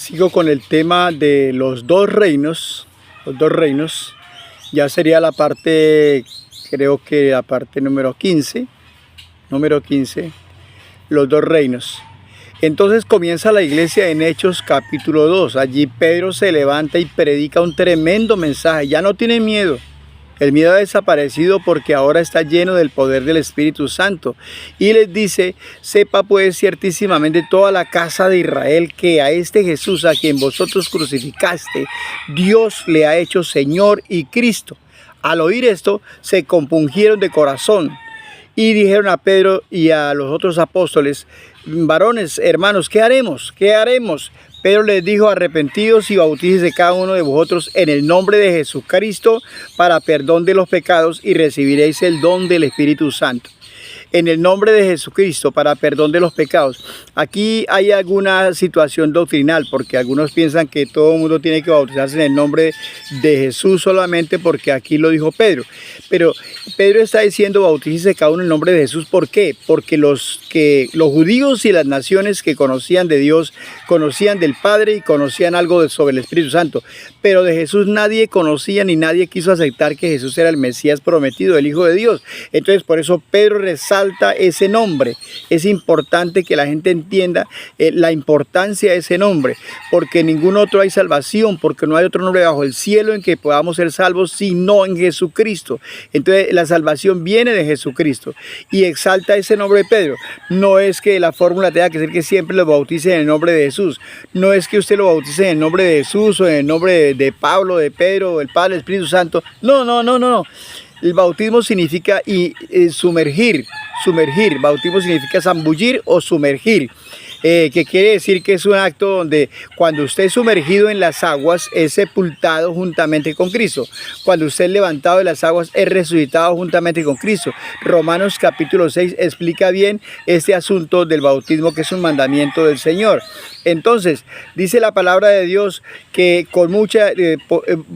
Sigo con el tema de los dos reinos. Ya sería la parte, creo que la parte número 15, los dos reinos. Entonces comienza la iglesia en Hechos capítulo 2. Allí Pedro se levanta y predica un tremendo mensaje. Ya no tiene miedo. El miedo ha desaparecido porque ahora está lleno del poder del Espíritu Santo. Y les dice: sepa pues ciertísimamente toda la casa de Israel que a este Jesús a quien vosotros crucificaste, Dios le ha hecho Señor y Cristo. Al oír esto, se compungieron de corazón y dijeron a Pedro y a los otros apóstoles: varones, hermanos, ¿qué haremos? ¿Qué haremos? Pedro les dijo: arrepentidos y bautícese cada uno de vosotros en el nombre de Jesucristo para perdón de los pecados y recibiréis el don del Espíritu Santo. En el nombre de Jesucristo para perdón de los pecados. Aquí hay alguna situación doctrinal, porque algunos piensan que todo el mundo tiene que bautizarse en el nombre de Jesús solamente porque aquí lo dijo Pedro. Pero Pedro está diciendo: bautícese cada uno en el nombre de Jesús. ¿Por qué? Porque los judíos y las naciones que conocían de Dios, conocían del Padre y conocían algo sobre el Espíritu Santo. Pero de Jesús nadie conocía ni nadie quiso aceptar que Jesús era el Mesías prometido, el Hijo de Dios. Entonces por eso Pedro resalta ese nombre. Es importante que la gente entienda la importancia de ese nombre, porque en ningún otro hay salvación, porque no hay otro nombre bajo el cielo en que podamos ser salvos sino en Jesucristo. Entonces la salvación viene de Jesucristo y exalta ese nombre de Pedro. No es que la fórmula tenga que ser que siempre lo bautice en el nombre de Jesús. No es que usted lo bautice en el nombre de Jesús o en el nombre de Pablo, de Pedro, el Padre, el Espíritu Santo. No. El bautismo significa sumergir. Bautismo significa zambullir o sumergir. Que quiere decir que es un acto donde cuando usted es sumergido en las aguas es sepultado juntamente con Cristo. Cuando usted es levantado de las aguas es resucitado juntamente con Cristo. Romanos capítulo 6 explica bien este asunto del bautismo, que es un mandamiento del Señor. Entonces dice la palabra de Dios que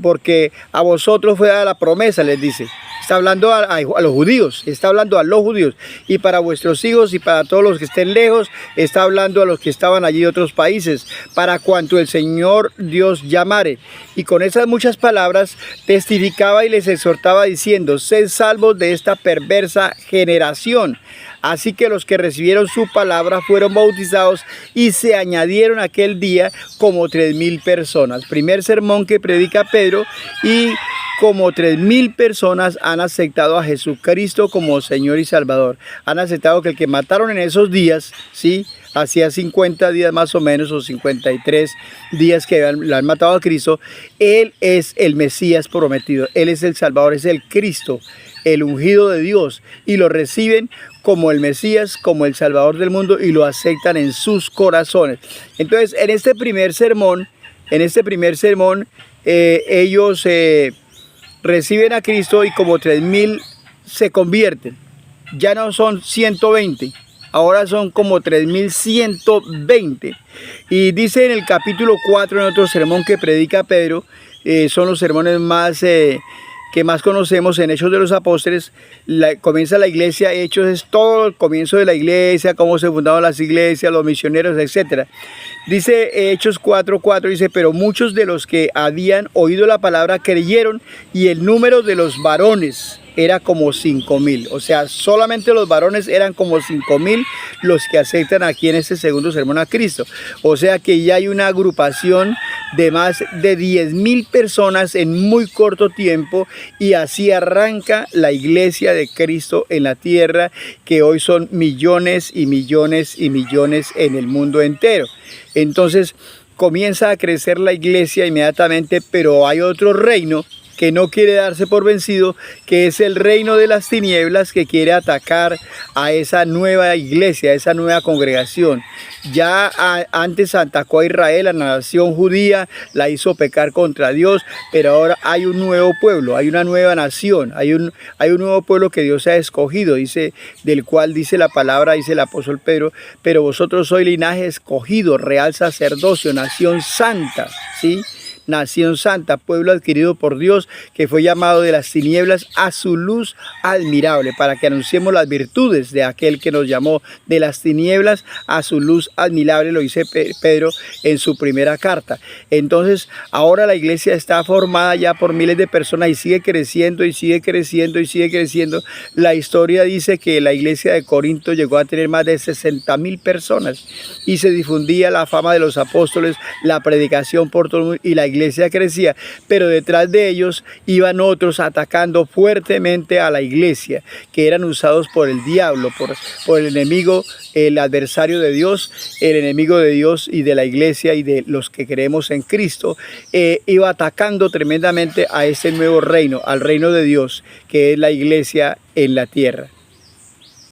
porque a vosotros fue dada la promesa, les dice. Está hablando a los judíos, y para vuestros hijos y para todos los que estén lejos, está hablando a los que estaban allí de otros países, para cuanto el Señor Dios llamare. Y con esas muchas palabras testificaba y les exhortaba diciendo: sed salvos de esta perversa generación. Así que los que recibieron su palabra fueron bautizados y se añadieron aquel día como 3,000 personas. Primer sermón que predica Pedro, y como 3,000 personas han aceptado a Jesucristo como Señor y Salvador. Han aceptado que el que mataron en esos días, ¿sí?, hacía 50 días más o menos, o 53 días que lo han matado a Cristo, Él es el Mesías prometido. Él es el Salvador, es el Cristo, el ungido de Dios, y lo reciben como el Mesías, como el Salvador del mundo, y lo aceptan en sus corazones. Entonces, en este primer sermón, ellos reciben a Cristo y como 3,000 se convierten. Ya no son 120, ahora son como 3,120. Y dice en el capítulo 4, en otro sermón que predica Pedro, son los sermones que más conocemos en Hechos de los Apóstoles. Comienza la iglesia. Hechos es todo el comienzo de la iglesia, cómo se fundaron las iglesias, los misioneros, etc. Dice Hechos 4:4, dice: pero muchos de los que habían oído la palabra creyeron, y el número de los varones era como 5,000. O sea, solamente los varones eran como 5,000 los que aceptan aquí en este segundo sermón a Cristo. O sea que ya hay una agrupación de más de 10,000 personas en muy corto tiempo, y así arranca la iglesia de Cristo en la tierra, que hoy son millones y millones y millones en el mundo entero. Entonces comienza a crecer la iglesia inmediatamente, pero hay otro reino que no quiere darse por vencido, que es el reino de las tinieblas, que quiere atacar a esa nueva iglesia, a esa nueva congregación. Ya antes atacó a Israel, a la nación judía, la hizo pecar contra Dios, pero ahora hay un nuevo pueblo, hay una nueva nación, hay un nuevo pueblo que Dios ha escogido, del cual dice la palabra, dice el apóstol Pedro: pero vosotros sois linaje escogido, real sacerdocio, nación santa, ¿sí?, nación santa, pueblo adquirido por Dios, que fue llamado de las tinieblas a su luz admirable, para que anunciemos las virtudes de aquel que nos llamó de las tinieblas a su luz admirable, lo dice Pedro en su primera carta. Entonces, ahora la iglesia está formada ya por miles de personas y sigue creciendo y sigue creciendo y sigue creciendo. La historia dice que la iglesia de Corinto llegó a tener más de 60.000 personas y se difundía la fama de los apóstoles, la predicación por todo el mundo y la iglesia crecía, pero detrás de ellos iban otros atacando fuertemente a la iglesia, que eran usados por el diablo, por el enemigo, el adversario de Dios, el enemigo de Dios y de la iglesia y de los que creemos en Cristo, iba atacando tremendamente a ese nuevo reino, al reino de Dios, que es la iglesia en la tierra.